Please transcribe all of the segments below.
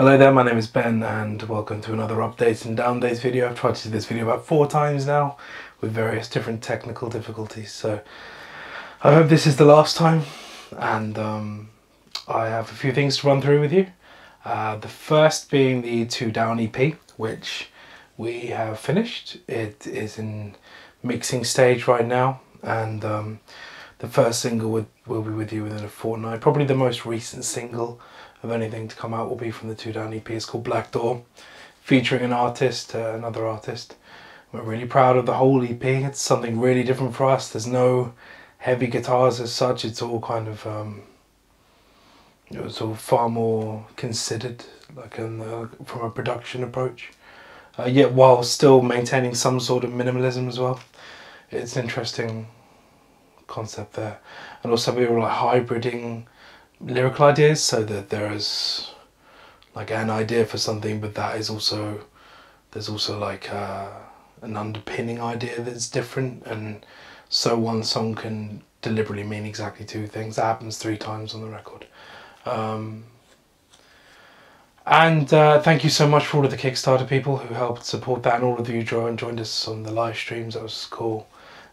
Hello there, my name is Ben and welcome to another Updates and Downdates video. I've tried to do this video about 4 times now with various different technical difficulties, so I hope this is the last time, and I have a few things to run through with you. The first being the 2 Down EP, which we have finished. It is in mixing stage right now, and the first single will be with you within a fortnight. Probably the most recent single of anything to come out will be from the 2 Down EP. It's called Black Door, featuring another artist. We're really proud of the whole EP. It's something really different for us. There's no heavy guitars as such. It's all kind of it was all far more considered, like from a production approach, yet while still maintaining some sort of minimalism as well. It's an interesting concept there, and also we were like hybriding lyrical ideas, so that there is like an idea for something, but that is also, there's also like an underpinning idea that's different, and so one song can deliberately mean exactly 2 things. That happens 3 times on the record. Thank you so much for all of the Kickstarter people who helped support that, and all of you joined us on the live streams. That was cool,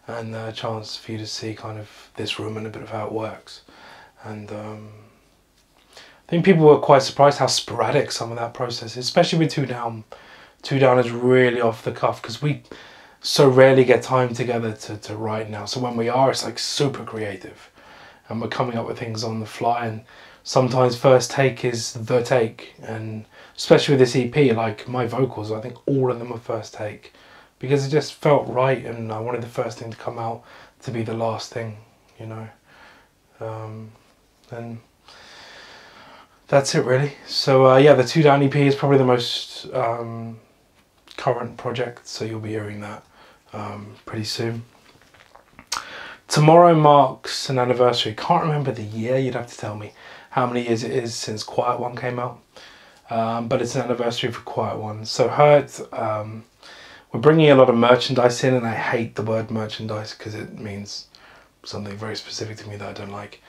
and a chance for you to see kind of this room and a bit of how it works. And I think people were quite surprised how sporadic some of that process is, especially with 2 Down. 2 Down is really off the cuff because we so rarely get time together to write now. So when we are, it's like super creative, and we're coming up with things on the fly, and sometimes first take is the take. And especially with this EP, like my vocals, I think all of them are first take, because it just felt right, and I wanted the first thing to come out to be the last thing, you know. And that's it really. So yeah, the 2 Down EP is probably the most current project, so you'll be hearing that pretty soon. Tomorrow marks an anniversary. Can't remember the year, you'd have to tell me how many years it is since Quiet One came out, but it's an anniversary for Quiet One. So Hurt, we're bringing a lot of merchandise in, and I hate the word merchandise because it means something very specific to me that I don't like,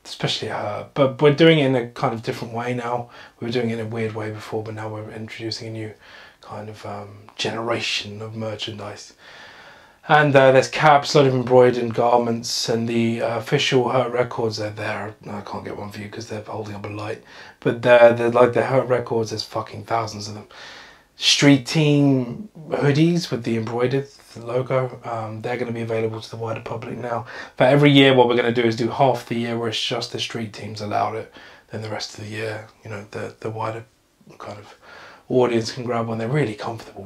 especially her. But we're doing it in a kind of different way now. We were doing it in a weird way before, but now we're introducing a new kind of generation of merchandise. And there's caps, a lot of embroidered garments, and the official Hurt records are there. I can't get one for you because they're holding up a light, but they're like the Hurt records. There's fucking thousands of them. Street Team hoodies with the embroidered logo, they're going to be available to the wider public now. But every year what we're going to do is do half the year where it's just the street teams allowed it, then the rest of the year, you know, the wider kind of audience can grab one. They're really comfortable,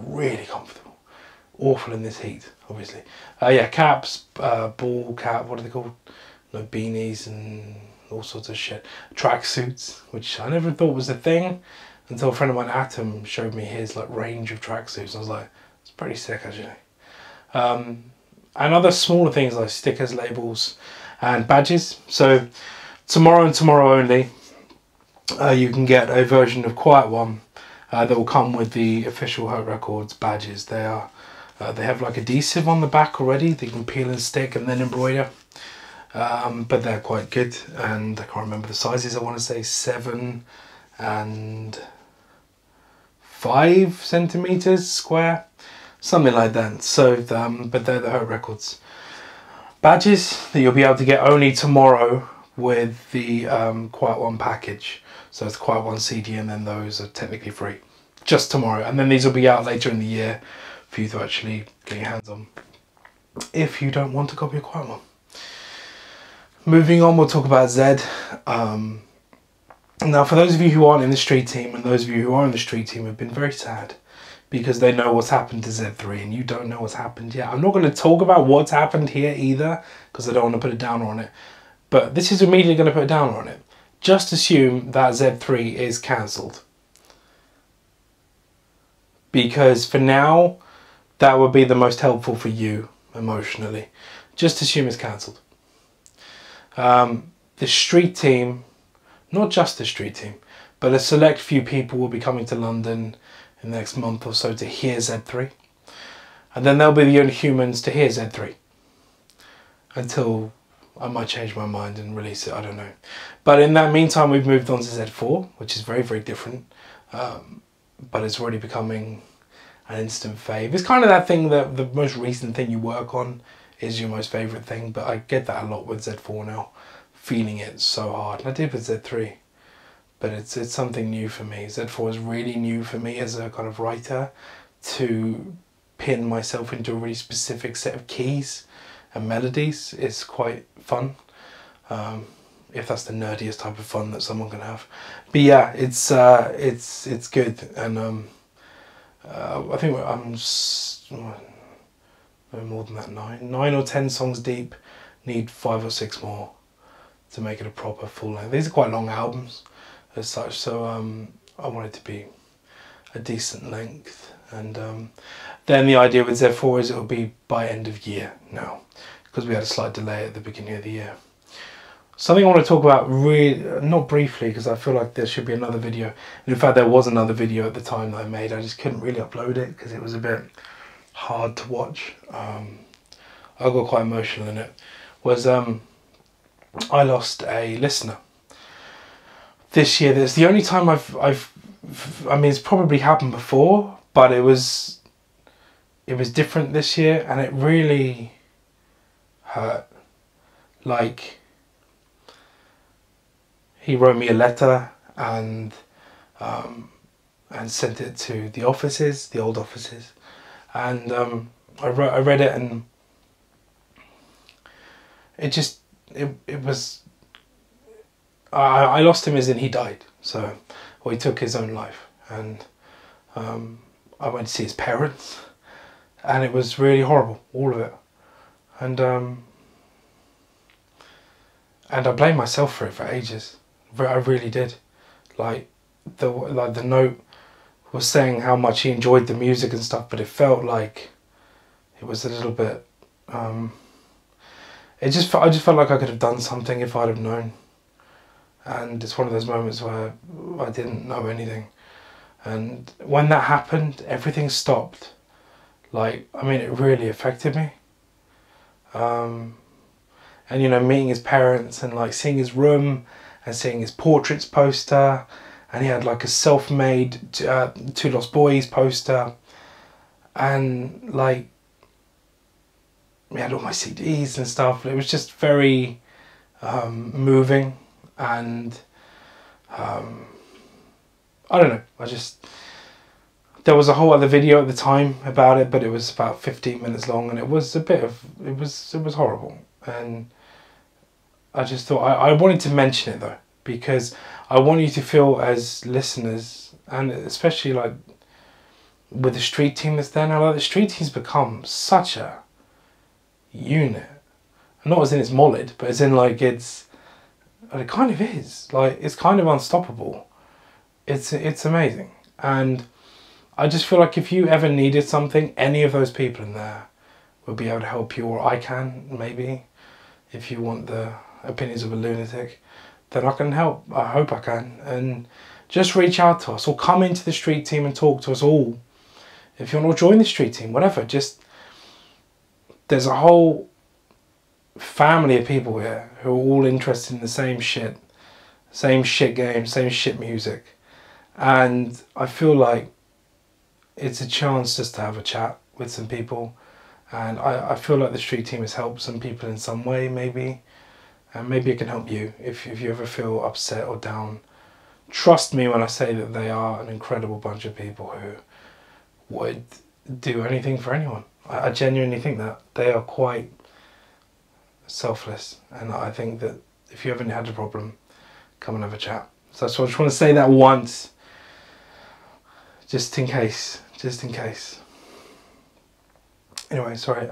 awful in this heat, obviously. Yeah, caps, ball cap, what are they called, you know, beanies and all sorts of shit. Track suits, which I never thought was a thing until a friend of mine, Atom, showed me his like range of tracksuits. I was like, it's pretty sick actually. And other smaller things like stickers, labels, and badges. So tomorrow and tomorrow only, you can get a version of Quiet One that will come with the official Hurt Records badges. They are they have like adhesive on the back already. They can peel and stick and then embroider. But they're quite good, and I can't remember the sizes. I want to say 7 and 5 centimeters square, something like that. So but they're the Hurt Records badges that you'll be able to get only tomorrow with the Quiet One package. So it's Quiet One CD, and then those are technically free just tomorrow, and then these will be out later in the year for you to actually get your hands on if you don't want to copy a Quiet One. Moving on, we'll talk about Z. Now, for those of you who aren't in the street team, and those of you who are in the street team have been very sad because they know what's happened to Z.3 and you don't know what's happened yet. I'm not going to talk about what's happened here either because I don't want to put a downer on it, but this is immediately going to put a downer on it. Just assume that Z.3 is cancelled, because for now that would be the most helpful for you emotionally. Just assume it's cancelled. The street team, not just the street team, but a select few people will be coming to London in the next month or so to hear Z.3, and then they'll be the only humans to hear Z.3 until I might change my mind and release it, I don't know. But in that meantime, we've moved on to Z.4, which is very, very different. But it's already becoming an instant fave. It's kind of that thing that the most recent thing you work on is your most favourite thing, but I get that a lot with Z.4 now, feeling it so hard. And I did with Z.3, but it's something new for me. Z.4 is really new for me as a kind of writer, to pin myself into a really specific set of keys and melodies is quite fun. If that's the nerdiest type of fun that someone can have. But yeah, it's good, and I think I'm no more than that, 9 or 10 songs deep. Need 5 or 6 more to make it a proper full length. These are quite long albums as such, so I want it to be a decent length. And then the idea with Z.4 is it'll be by end of year now, because we had a slight delay at the beginning of the year. Something I want to talk about, really, not briefly, because I feel like there should be another video. And in fact, there was another video at the time that I made. I just couldn't really upload it because it was a bit hard to watch. I got quite emotional in it. Was I lost a listener this year. That's the only time I mean, it's probably happened before, but it was different this year, and it really hurt. Like, he wrote me a letter and sent it to the offices, the old offices, and I read it, and it was, I lost him as in he died. So, or he took his own life, and I went to see his parents, and it was really horrible, all of it, and I blamed myself for it for ages. I really did. Like the note was saying how much he enjoyed the music and stuff, but it felt like it was a little bit. I just felt like I could have done something if I'd have known. And it's one of those moments where I didn't know anything, and when that happened, everything stopped. Like, I mean, it really affected me. And you know, meeting his parents and like seeing his room and seeing his portraits poster, and he had like a self-made Two Lost Boys poster, and like we had all my CDs and stuff. It was just very moving, and I don't know, there was a whole other video at the time about it, but it was about 15 minutes long, and it was it was horrible. And I just thought I wanted to mention it though, because I want you to feel, as listeners, and especially like with the street team that's there now, like the street team's become such a unit. Not as in it's molid, but as in like it kind of is. Like, it's kind of unstoppable. It's amazing. And I just feel like if you ever needed something, any of those people in there will be able to help you, or I can, maybe, if you want the opinions of a lunatic, then I can help. I hope I can. And just reach out to us, or come into the street team and talk to us all. If you want to join the street team, whatever, just, there's a whole family of people here who are all interested in the same shit games, same shit music. And I feel like it's a chance just to have a chat with some people. And I feel like the street team has helped some people in some way, maybe. And maybe it can help you if you ever feel upset or down. Trust me when I say that they are an incredible bunch of people who would do anything for anyone. I genuinely think that. They are quite selfless. And I think that if you haven't had a problem, come and have a chat. So I just want to say that once, just in case. Anyway, sorry.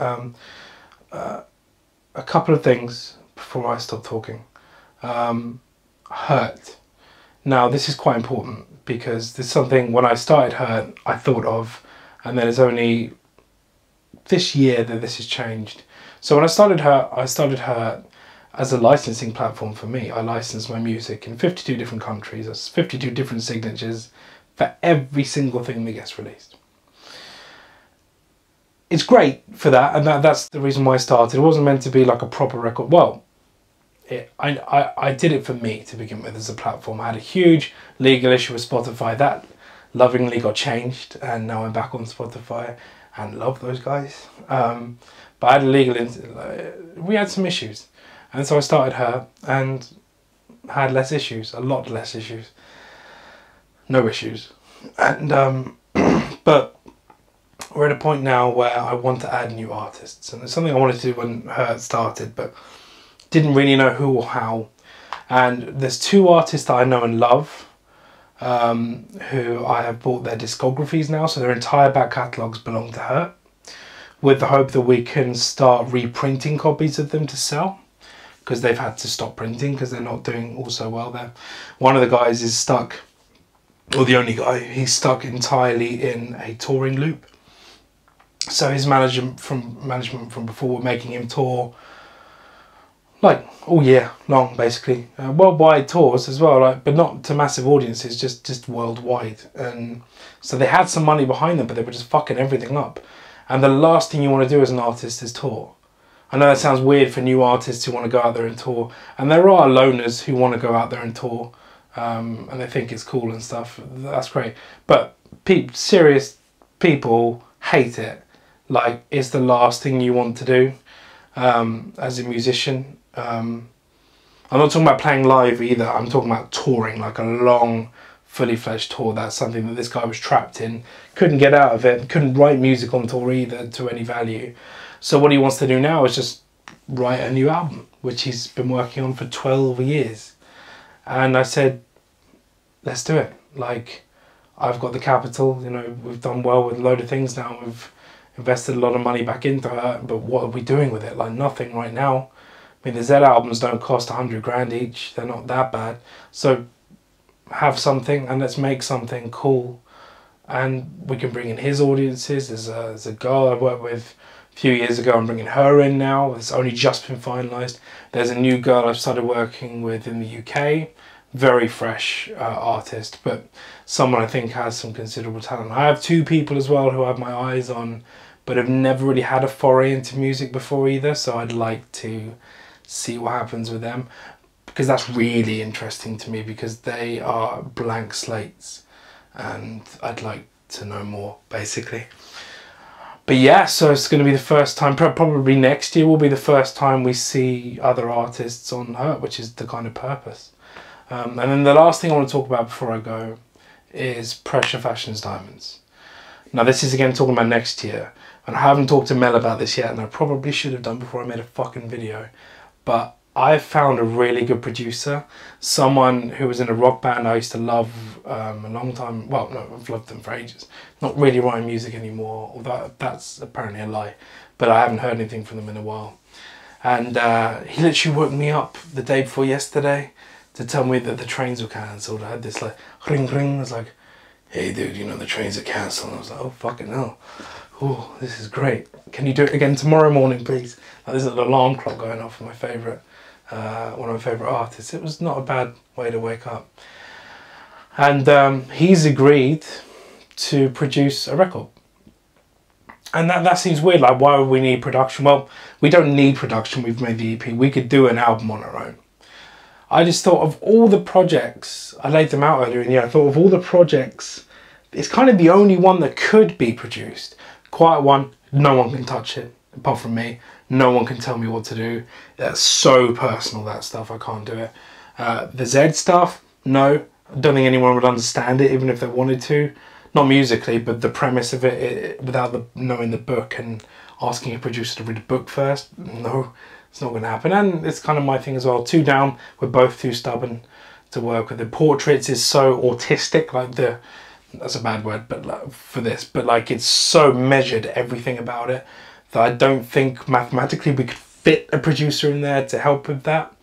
A couple of things before I stop talking. Hurt. Now, this is quite important, because there's something when I started Hurt I thought of, and then it's only this year that this has changed. So when I started Hurt as a licensing platform for me. I licensed my music in 52 different countries. That's 52 different signatures for every single thing that gets released. It's great for that, and that's the reason why I started. It wasn't meant to be like a proper record. Well, I did it for me to begin with as a platform. I had a huge legal issue with Spotify. That lovingly got changed, and now I'm back on Spotify and love those guys. But I had we had some issues, and so I started her and had less issues, a lot less issues, no issues, and but we're at a point now where I want to add new artists, and it's something I wanted to do when her started, but didn't really know who or how. And there's 2 artists that I know and love, who I have bought their discographies now, so their entire back catalogues belong to her, with the hope that we can start reprinting copies of them to sell, because they've had to stop printing because they're not doing all so well there. One of the guys is stuck, or the only guy, he's stuck entirely in a touring loop. So his management from before were making him tour like all year long, basically, worldwide tours as well, like, but not to massive audiences, just worldwide. And so they had some money behind them, but they were just fucking everything up. And the last thing you want to do as an artist is tour. I know that sounds weird for new artists who want to go out there and tour, and there are loners who want to go out there and tour, and they think it's cool and stuff. That's great, but serious people hate it. Like, it's the last thing you want to do as a musician. I'm not talking about playing live either. I'm talking about touring, like a long, fully fledged tour. That's something that this guy was trapped in. Couldn't get out of it. Couldn't write music on tour either to any value. So what he wants to do now is just write a new album, which he's been working on for 12 years. And I said, let's do it. Like, I've got the capital, you know, we've done well with a load of things now. We've invested a lot of money back into it, but what are we doing with it? Like, nothing right now. I mean, the Z albums don't cost 100 grand each. They're not that bad. So have something and let's make something cool. And we can bring in his audiences. There's a girl I worked with a few years ago. I'm bringing her in now. It's only just been finalised. There's a new girl I've started working with in the UK. Very fresh artist, but someone I think has some considerable talent. I have 2 people as well who I have my eyes on, but have never really had a foray into music before either. So I'd like to see what happens with them, because that's really interesting to me, because they are blank slates and I'd like to know more, basically. But yeah, so it's going to be the first time, probably next year will be the first time we see other artists on her, which is the kind of purpose. And then the last thing I want to talk about before I go is Pressure Fashions Diamonds. Now this is again talking about next year, and I haven't talked to Mel about this yet, and I probably should have done before I made a fucking video. But I found a really good producer, someone who was in a rock band I used to love a long time. Well, no, I've loved them for ages. Not really writing music anymore, although that's apparently a lie. But I haven't heard anything from them in a while. And he literally woke me up the day before yesterday to tell me that the trains were cancelled. I had this like ring ring. I was like, hey dude, you know the trains are cancelled. And I was like, oh fucking hell. Oh, this is great. Can you do it again tomorrow morning, please? Like, there's an alarm clock going off for my favourite, one of my favourite artists. It was not a bad way to wake up. And he's agreed to produce a record. And that seems weird. Like, why would we need production? Well, we don't need production. We've made the EP. We could do an album on our own. I just thought of all the projects, I laid them out earlier in the year, I thought of all the projects, it's kind of the only one that could be produced. Quiet One, no one can touch it, apart from me. No one can tell me what to do. That's so personal, that stuff, I can't do it. The Z stuff, no. I don't think anyone would understand it, even if they wanted to. Not musically, but the premise of it without knowing the book and asking a producer to read the book first, no. It's not going to happen, and it's kind of my thing as well. 2 Down, we're both too stubborn to work with. The Portraits is so autistic, like that's a bad word, but like, for this, but like it's so measured, everything about it, that I don't think mathematically we could fit a producer in there to help with that.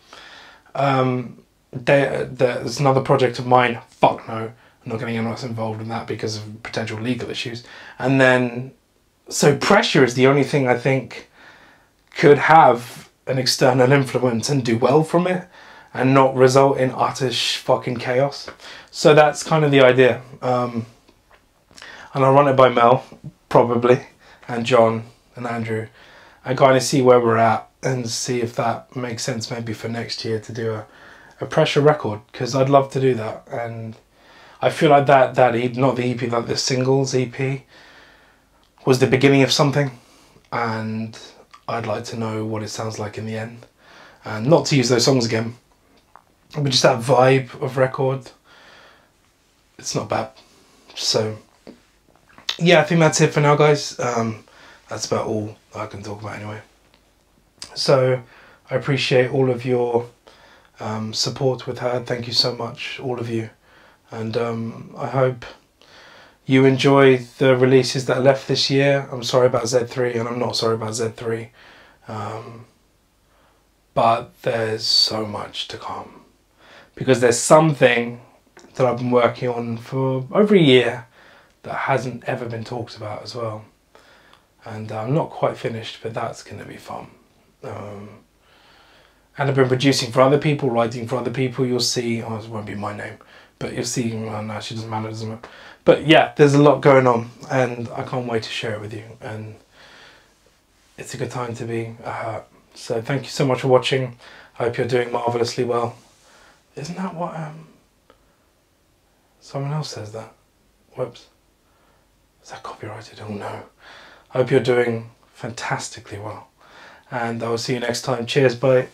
There's another project of mine, fuck no, I'm not getting anyone else involved in that because of potential legal issues. And then, so Pressure is the only thing I think could have an external influence and do well from it and not result in utter fucking chaos. So that's kind of the idea. And I'll run it by Mel, probably, and John and Andrew, and kind of see where we're at and see if that makes sense maybe for next year to do a pressure record, because I'd love to do that. And I feel like that not the EP, like the singles EP was the beginning of something, and I'd like to know what it sounds like in the end. And not to use those songs again, but just that vibe of record, it's not bad. So yeah, I think that's it for now, guys. That's about all I can talk about anyway. So I appreciate all of your support with her. Thank you so much, all of you. And I hope you enjoy the releases that are left this year. I'm sorry about Z3, and I'm not sorry about Z3. But there's so much to come. Because there's something that I've been working on for over a year that hasn't ever been talked about as well. And I'm not quite finished, but that's going to be fun. And I've been producing for other people, writing for other people. You'll see, oh, it won't be my name, but you'll see, well, no, she doesn't matter, doesn't it? But yeah, there's a lot going on, and I can't wait to share it with you. And it's a good time to be a Hurt. So thank you so much for watching. I hope you're doing marvellously well. Isn't that what someone else says that? Whoops. Is that copyrighted? Oh no. I hope you're doing fantastically well. And I will see you next time. Cheers, bye.